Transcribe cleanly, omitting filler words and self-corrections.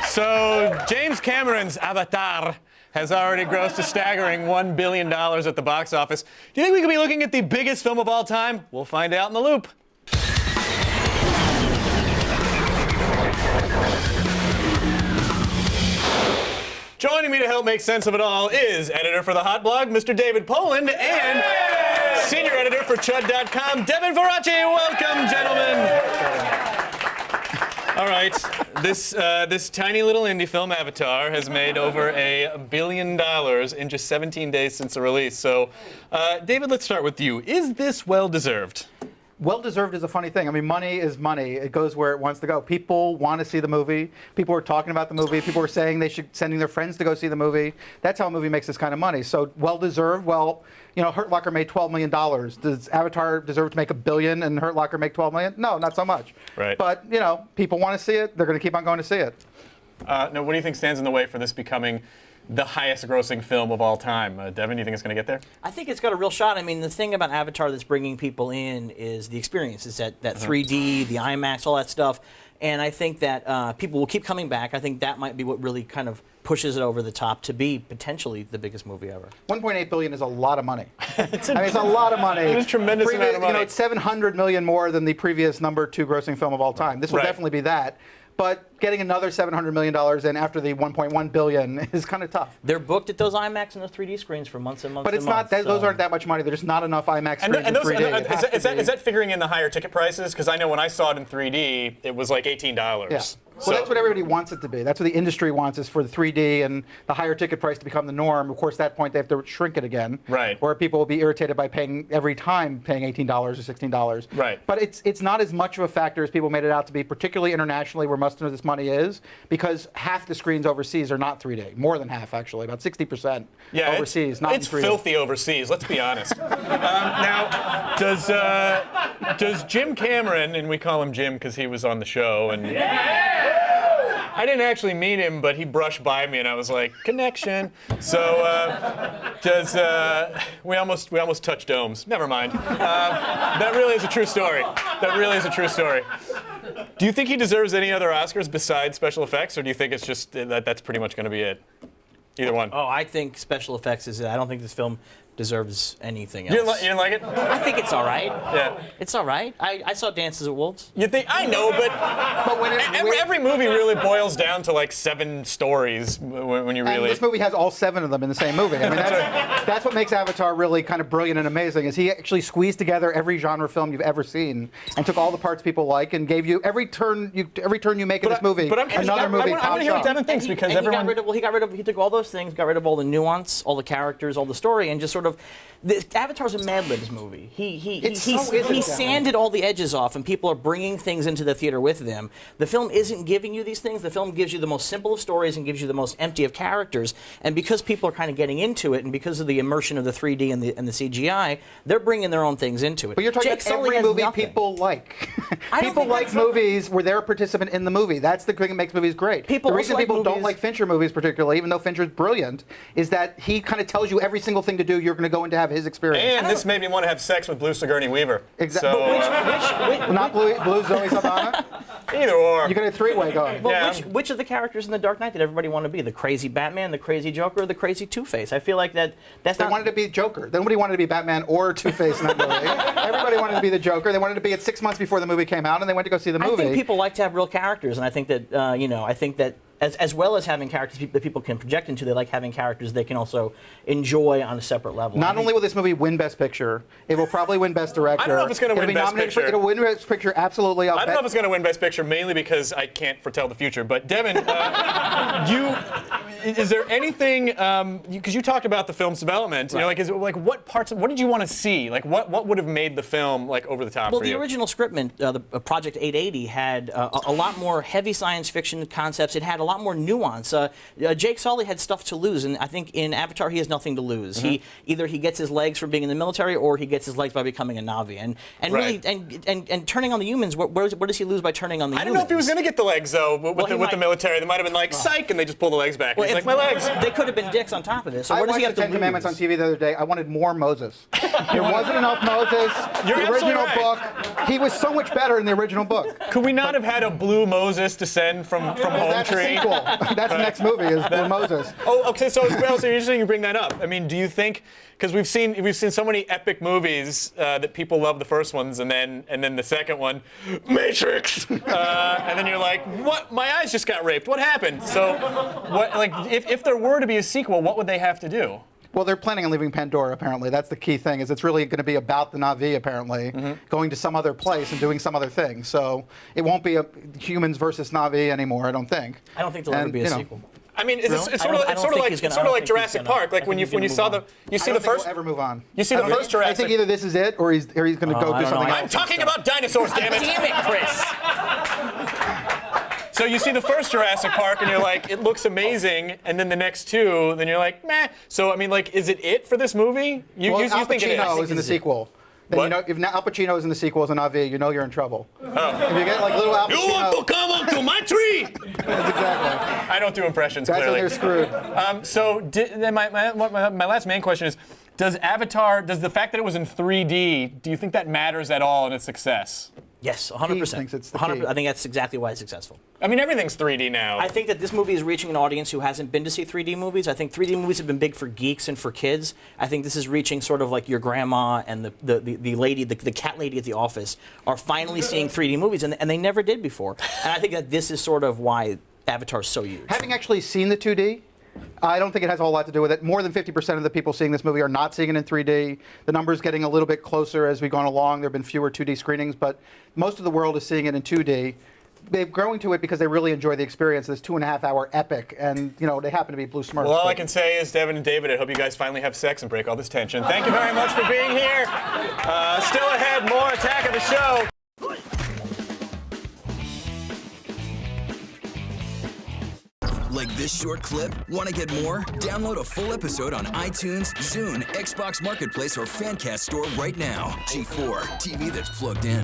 So, James Cameron's Avatar has already grossed a staggering $1 billion at the box office. Do you think we could be looking at the biggest film of all time? We'll find out in the loop. Joining me to help make sense of it all is editor for the Hot Blog, Mr. David Poland, and senior editor for Chud.com, Devin Faraci. Welcome, gentlemen. All right, this tiny little indie film, Avatar, has made over $1 billion in just 17 days since the release. So, David, let's start with you. Is this well-deserved? Well-deserved is a funny thing. I mean, money is money. It goes where it wants to go. People want to see the movie. People are talking about the movie. People are saying they should sending their friends to go see the movie. That's how a movie makes this kind of money. So, well-deserved. Well, you know, Hurt Locker made $12 million. Does Avatar deserve to make $1 billion and Hurt Locker make $12 million? No, not so much. Right. But, you know, people want to see it. They're going to keep on going to see it. Now, what do you think stands in the way for this becoming the highest-grossing film of all time? Devin, do you think it's going to get there? I think it's got a real shot. I mean, the thing about Avatar that's bringing people in is the experience. It's that 3D, the IMAX, all that stuff. And I think that people will keep coming back. I think that might be what really kind of pushes it over the top to be potentially the biggest movie ever. $1.8 billion is a lot of money. It's a lot of money. It's a tremendous amount of money. You know, it's $700 million more than the previous #2 grossing film of all time. This will definitely be that. But getting another $700 million in after the $1.1 billion is kind of tough. They're booked at those IMAX and those 3D screens for months and months. But it's not. Those aren't that much money. There's not enough IMAX screens in 3D. Is that figuring in the higher ticket prices? Because I know when I saw it in 3D, it was like $18. Yeah. Well, that's what everybody wants it to be. That's what the industry wants, is for the 3D and the higher ticket price to become the norm. Of course, at that point, they have to shrink it again. Right. Or people will be irritated by paying every time paying $18 or $16. Right. But it's not as much of a factor as people made it out to be, particularly internationally, where most of this money is, because half the screens overseas are not 3D. More than half, actually. About 60% overseas, not in 3D. It's filthy overseas, let's be honest. Now, does Jim Cameron, and we call him Jim because he was on the show, and I didn't actually meet him, but he brushed by me, and I was like, connection. So, we almost touched domes. Never mind. That really is a true story. That really is a true story. Do you think he deserves any other Oscars besides special effects, or do you think it's just that's pretty much going to be it? Either one. Oh, I think special effects is it. I don't think this film deserves anything else. You didn't like it? I think it's all right. Yeah. It's all right. I saw Dances with Wolves. You think? I know, but when every movie really boils down to like 7 stories when you really. And this movie has all 7 of them in the same movie. I mean, that's what makes Avatar really kind of brilliant and amazing. Is he actually squeezed together every genre film you've ever seen and took all the parts people like and gave you every turn you make in this movie. Another movie pops up. I want to hear what Devin thinks, because everyone. He took all those things, got rid of all the nuance, all the characters, all the story, and just sort of. Avatar's a Mad Libs movie. He sanded all the edges off, and people are bringing things into the theater with them. The film isn't giving you these things. The film gives you the most simple of stories and gives you the most empty of characters. And because people are kind of getting into it, and because of the immersion of the 3D and the CGI, they're bringing their own things into it. But you're talking about every movie people like. People like movies where they're a participant in the movie. That's the thing that makes movies great. The reason people don't like Fincher movies particularly, even though Fincher's brilliant, is that he kind of tells you every single thing to do. You're going to go in to have his experience. And this made me want to have sex with Blue Sigourney Weaver. Exactly. So, not Blue Zoe Saldana? Either or. You got a 3-way going. Well, yeah. Which of the characters in The Dark Knight did everybody want to be? The crazy Batman, the crazy Joker, or the crazy Two-Face? I feel like that's They wanted to be Joker. Nobody wanted to be Batman or Two-Face in that movie. Everybody wanted to be the Joker. They wanted to be it 6 months before the movie came out, and they went to go see the movie. I think people like to have real characters, and I think that as well as having characters that people can project into, they like having characters they can also enjoy on a separate level. Not only will this movie win Best Picture, it will probably win Best Director. I don't know if it's going to win Best Picture. It'll win Best Picture, absolutely. I don't know if it's going to win Best Picture, mainly because I can't foretell the future. But Devin, is there anything? Because you talked about the film's development. Right. You know, what parts? What did you want to see? Like, what would have made the film over the top? Well, for you? the original scriptment, the Project 880, had a lot more heavy science fiction concepts. It had a lot more nuance. Jake Sully had stuff to lose, and I think in Avatar he has nothing to lose. Mm-hmm. Either he gets his legs from being in the military, or he gets his legs by becoming a Na'vi. And right. really, and turning on the humans. What does he lose by turning on the humans? I don't know if he was going to get the legs though with the military. They might have been like psych, and they just pull the legs back. Well, He's like, my legs. They could have been dicks on top of this. So I what does watched he have the to Ten Commandments on lose? TV the other day. I wanted more Moses. There wasn't enough Moses. You're The original absolutely right. book. He was so much better in the original book. Could we not have had a blue Moses descend from Home That's the Tree? sequel. That's the next movie is Blue Moses. Oh, okay. So it's also interesting you bring that up. I mean, do you think? Because we've seen so many epic movies that people love the first ones, and then the second one, Matrix, and then you're like, what? My eyes just got raped. What happened? So, what? Like, if there were to be a sequel, what would they have to do? Well, they're planning on leaving Pandora, apparently. That's the key thing, is it's really going to be about the Na'vi, apparently, going to some other place and doing some other thing. So it won't be humans versus Na'vi anymore, I don't think. I don't think there'll ever be a sequel. I mean, it's Really? sort of like Jurassic Park. Like when you saw the I don't think we'll ever move on. You see the first Jurassic. I think either this is it or he's going to go I do don't something know. else. I'm talking about dinosaurs, damn it! Damn it, Chris. So you see the first Jurassic Park and you're like, it looks amazing, and then the next two, then you're like, meh. So I mean, like, is it for this movie? Well, You Al think it Pacino is? is in the sequel. Then What? you know, if Al Pacino is in the sequel as an Na'vi, you know you're in trouble. If you get like little Al Pacino, You want to come onto my tree? that's exactly. I don't do impressions, That's when clearly. they're screwed. So then my last main question is, does the fact that it was in 3D, do you think that matters at all in its success? Yes, 100%. thinks it's the 100%. key. I think that's exactly why it's successful. I mean, everything's 3D now. I think that this movie is reaching an audience who hasn't been to see 3D movies. I think 3D movies have been big for geeks and for kids. I think this is reaching sort of like your grandma and the lady, the cat lady at the office are finally seeing 3D movies, and they never did before. And I think that this is sort of why Avatar's so huge. Having actually seen the 2D, I don't think it has a whole lot to do with it. More than 50% of the people seeing this movie are not seeing it in 3D. The number's getting a little bit closer as we've gone along. There have been fewer 2D screenings, but most of the world is seeing it in 2D. They're growing to it because they really enjoy the experience, this 2.5-hour epic, and they happen to be blue Smurfs. Well, all I can say is, Devin and David, I hope you guys finally have sex and break all this tension. Thank you very much for being here. Still ahead, more Attack of the Show. Like this short clip? Want to get more? Download a full episode on iTunes, Zune, Xbox Marketplace, or Fancast Store right now. G4, TV that's plugged in.